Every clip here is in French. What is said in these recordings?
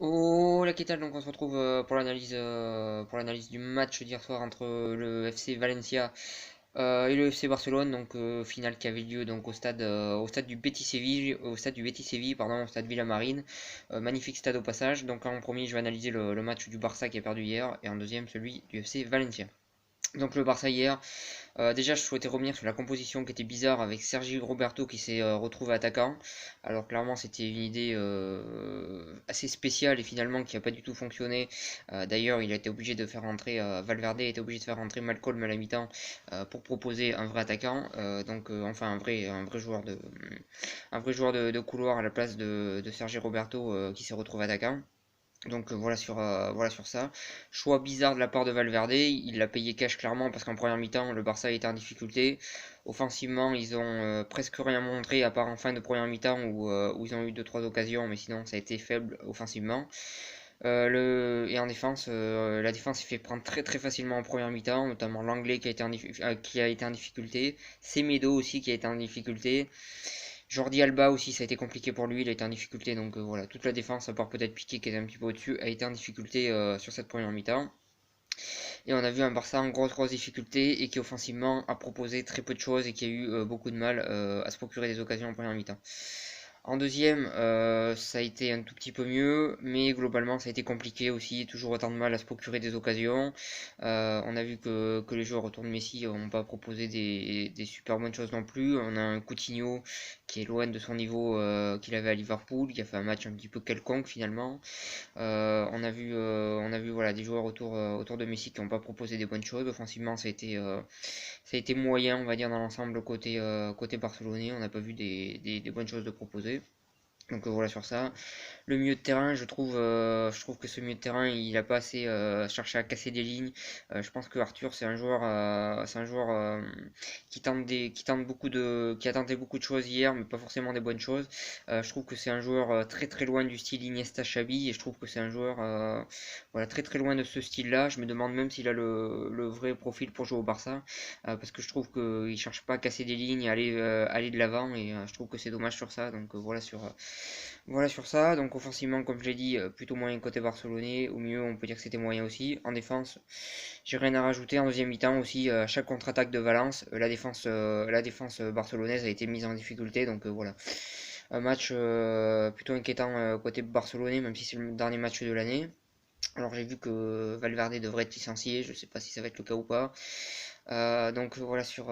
Oh la Kétal, donc on se retrouve pour l'analyse du match d'hier soir entre le FC Valencia et le FC Barcelone, donc finale qui avait lieu donc au stade du Betis Séville, pardon, au stade Villamarine. Magnifique stade au passage. Donc en premier, je vais analyser le match du Barça qui a perdu hier et en deuxième celui du FC Valencia. Donc le Barça hier, déjà, je souhaitais revenir sur la composition qui était bizarre avec Sergi Roberto qui s'est retrouvé attaquant. Alors clairement, c'était une idée assez spéciale et finalement qui n'a pas du tout fonctionné. D'ailleurs, il a été obligé de faire rentrer Valverde a été obligé de faire rentrer Malcolm à la mi-temps pour proposer un vrai attaquant. Enfin un vrai joueur de couloir à la place de Sergi Roberto qui s'est retrouvé attaquant. Donc voilà sur ça. Choix bizarre de la part de Valverde, il l'a payé cash clairement parce qu'en première mi-temps, le Barça était en difficulté. Offensivement, ils ont presque rien montré à part en fin de première mi-temps où ils ont eu deux trois occasions, mais sinon ça a été faible offensivement. Et en défense, la défense s'est fait prendre très très facilement en première mi-temps, notamment l'anglais qui a été en difficulté, Semedo aussi qui a été en difficulté. Jordi Alba aussi, ça a été compliqué pour lui, il a été en difficulté. Donc voilà, toute la défense, à part peut-être Piqué qui était un petit peu au-dessus, a été en difficulté sur cette première mi-temps. Et on a vu un Barça en grosse difficulté et qui offensivement a proposé très peu de choses et qui a eu beaucoup de mal à se procurer des occasions en première mi-temps. En deuxième, ça a été un tout petit peu mieux, mais globalement ça a été compliqué aussi, toujours autant de mal à se procurer des occasions. On a vu que les joueurs autour de Messi n'ont pas proposé des super bonnes choses non plus. On a un Coutinho qui est loin de son niveau qu'il avait à Liverpool, qui a fait un match un petit peu quelconque finalement. On a vu voilà, des joueurs autour de Messi qui n'ont pas proposé des bonnes choses. Offensivement, ça a été moyen, on va dire, dans l'ensemble côté barcelonais. On n'a pas vu des bonnes choses de proposer. Donc voilà sur ça. Le milieu de terrain, je trouve que ce milieu de terrain, il a pas assez cherché à casser des lignes. Je pense que Arthur, c'est un joueur qui a tenté beaucoup de choses hier, mais pas forcément des bonnes choses. Je trouve que c'est un joueur très très loin du style Iniesta Xavi, et je trouve que c'est un joueur voilà très très loin de ce style-là. Je me demande même s'il a le vrai profil pour jouer au Barça, parce que je trouve qu'il cherche pas à casser des lignes, aller de l'avant, et je trouve que c'est dommage sur ça. Donc voilà sur ça. Donc offensivement, comme je l'ai dit, plutôt moyen côté barcelonais. Au milieu, on peut dire que c'était moyen aussi. En défense, j'ai rien à rajouter. En deuxième mi-temps aussi, à chaque contre-attaque de Valence, la défense barcelonaise a été mise en difficulté. Donc voilà. Un match plutôt inquiétant côté barcelonais, même si c'est le dernier match de l'année. Alors j'ai vu que Valverde devrait être licencié, je sais pas si ça va être le cas ou pas. Donc voilà sur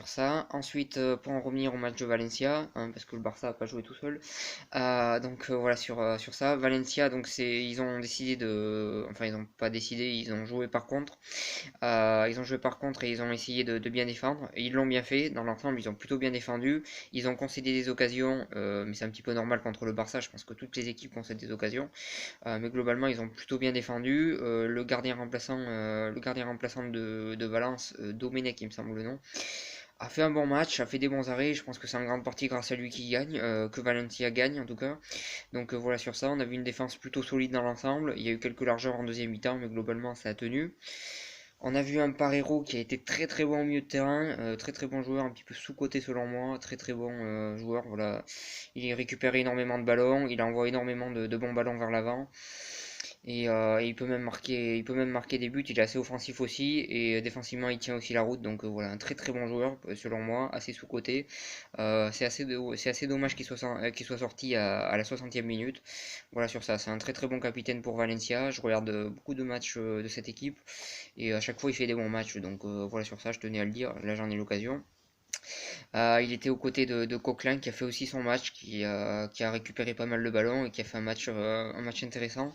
ça. Ensuite, pour en revenir au match de Valencia, hein, parce que le Barça n'a pas joué tout seul. Voilà sur ça. Valencia, donc ils ont décidé enfin ils n'ont pas décidé, ils ont joué par contre. Ils ont joué par contre et ils ont essayé de bien défendre. Et ils l'ont bien fait. Dans l'ensemble, ils ont plutôt bien défendu. Ils ont concédé des occasions, mais c'est un petit peu normal contre le Barça. Je pense que toutes les équipes concèdent des occasions. Mais globalement, ils ont plutôt bien défendu. Le gardien remplaçant de Valence, Domenech, il me semble le nom, a fait un bon match, a fait des bons arrêts. Je pense que c'est en grande partie grâce à lui qui gagne, que Valencia gagne en tout cas. Donc voilà sur ça, on a vu une défense plutôt solide dans l'ensemble. Il y a eu quelques largeurs en deuxième mi-temps, mais globalement ça a tenu. On a vu un Parero qui a été très très bon au milieu de terrain, très très bon joueur, un petit peu sous-coté selon moi, très très bon joueur. Voilà, il récupère énormément de ballons, il envoie énormément de bons ballons vers l'avant. Et il peut même marquer des buts. Il est assez offensif aussi et défensivement il tient aussi la route. Donc voilà, un très très bon joueur selon moi, assez sous-coté. C'est assez dommage qu'il soit sorti à la 60e minute. Voilà sur ça, c'est un très très bon capitaine pour Valencia. Je regarde beaucoup de matchs de cette équipe et à chaque fois il fait des bons matchs. Donc voilà sur ça, je tenais à le dire. Là j'en ai l'occasion. Il était aux côtés de Coquelin qui a fait aussi son match, qui a récupéré pas mal de ballons et qui a fait un match intéressant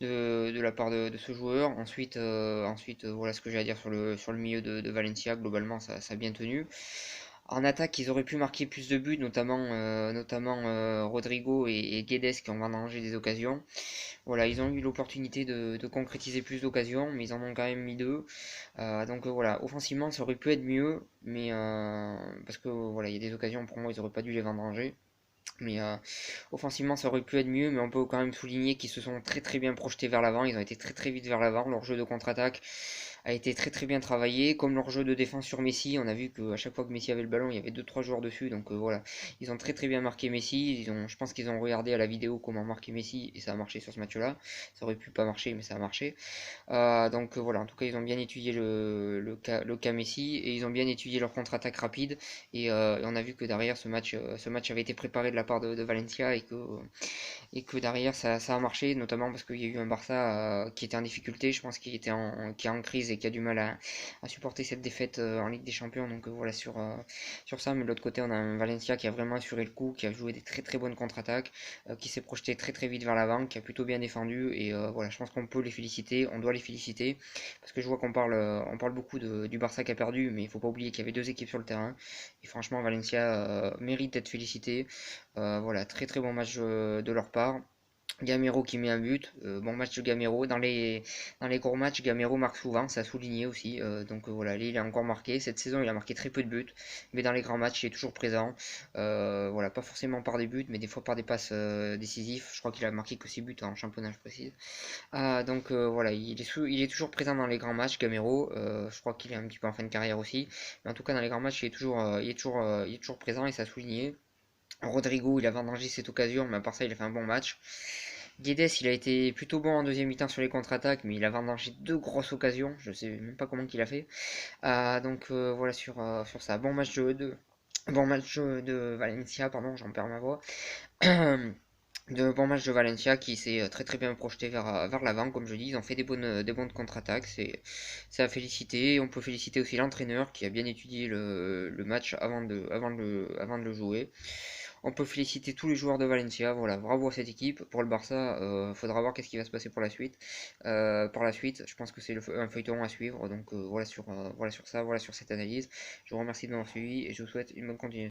de la part de ce joueur. Ensuite, voilà ce que j'ai à dire sur le milieu de Valencia. Globalement, ça a bien tenu. En attaque, ils auraient pu marquer plus de buts, notamment Rodrigo et Guedes qui ont vendangé des occasions. Voilà, ils ont eu l'opportunité de concrétiser plus d'occasions, mais ils en ont quand même mis deux. Voilà, offensivement, ça aurait pu être mieux, mais parce que voilà, il y a des occasions pour moi, ils auraient pas dû les vendanger. Mais offensivement, ça aurait pu être mieux, mais on peut quand même souligner qu'ils se sont très très bien projetés vers l'avant. Ils ont été très très vite vers l'avant. Leur jeu de contre-attaque a été très très bien travaillé. Comme leur jeu de défense sur Messi, on a vu qu'à chaque fois que Messi avait le ballon, il y avait deux trois joueurs dessus. Donc voilà, ils ont très très bien marqué Messi. Je pense qu'ils ont regardé à la vidéo comment marquer Messi et ça a marché sur ce match-là. Ça aurait pu pas marcher, mais ça a marché. Donc voilà, en tout cas, ils ont bien étudié le cas Messi et ils ont bien étudié leur contre-attaque rapide. Et on a vu que derrière ce match avait été préparé de la part de Valencia et que derrière ça a marché, notamment parce qu'il y a eu un Barça qui était en difficulté, je pense qui est en crise et qui a du mal à supporter cette défaite en Ligue des Champions. Donc voilà sur ça, mais de l'autre côté on a un Valencia qui a vraiment assuré le coup, qui a joué des très très bonnes contre-attaques, qui s'est projeté très très vite vers l'avant, qui a plutôt bien défendu et voilà, je pense qu'on peut les féliciter, on doit les féliciter parce que je vois qu'on parle beaucoup du Barça qui a perdu, mais il faut pas oublier qu'il y avait deux équipes sur le terrain et franchement Valencia mérite d'être félicité. Voilà, très très bon match de leur part. Gamero qui met un but, bon match de Gamero. Dans les gros matchs, Gamero marque souvent, ça a souligné aussi. Donc voilà, il a encore marqué. Cette saison, il a marqué très peu de buts, mais dans les grands matchs, il est toujours présent. Voilà, pas forcément par des buts, mais des fois par des passes décisives. Je crois qu'il a marqué que 6 buts en championnat, je précise. Donc voilà, il est toujours présent dans les grands matchs, Gamero. Je crois qu'il est un petit peu en fin de carrière aussi. Mais en tout cas, dans les grands matchs, il est toujours présent et ça a souligné. Rodrigo, il a vendangé cette occasion, mais à part ça, il a fait un bon match. Guedes, il a été plutôt bon en deuxième mi-temps sur les contre-attaques, mais il a vendangé deux grosses occasions. Je sais même pas comment qu'il a fait. Donc voilà sur ça. Bon match de Valencia, pardon, j'en perds ma voix. De bon match de Valencia qui s'est très très bien projeté vers l'avant, comme je dis. Ils ont fait des bonnes contre-attaques. C'est à féliciter. On peut féliciter aussi l'entraîneur qui a bien étudié le match avant de le jouer. On peut féliciter tous les joueurs de Valencia, voilà, bravo à cette équipe. Pour le Barça, faudra voir qu'est-ce qui va se passer pour la suite. Par la suite, je pense que c'est un feuilleton à suivre. Donc voilà sur ça, voilà sur cette analyse. Je vous remercie de m'avoir suivi et je vous souhaite une bonne continuation.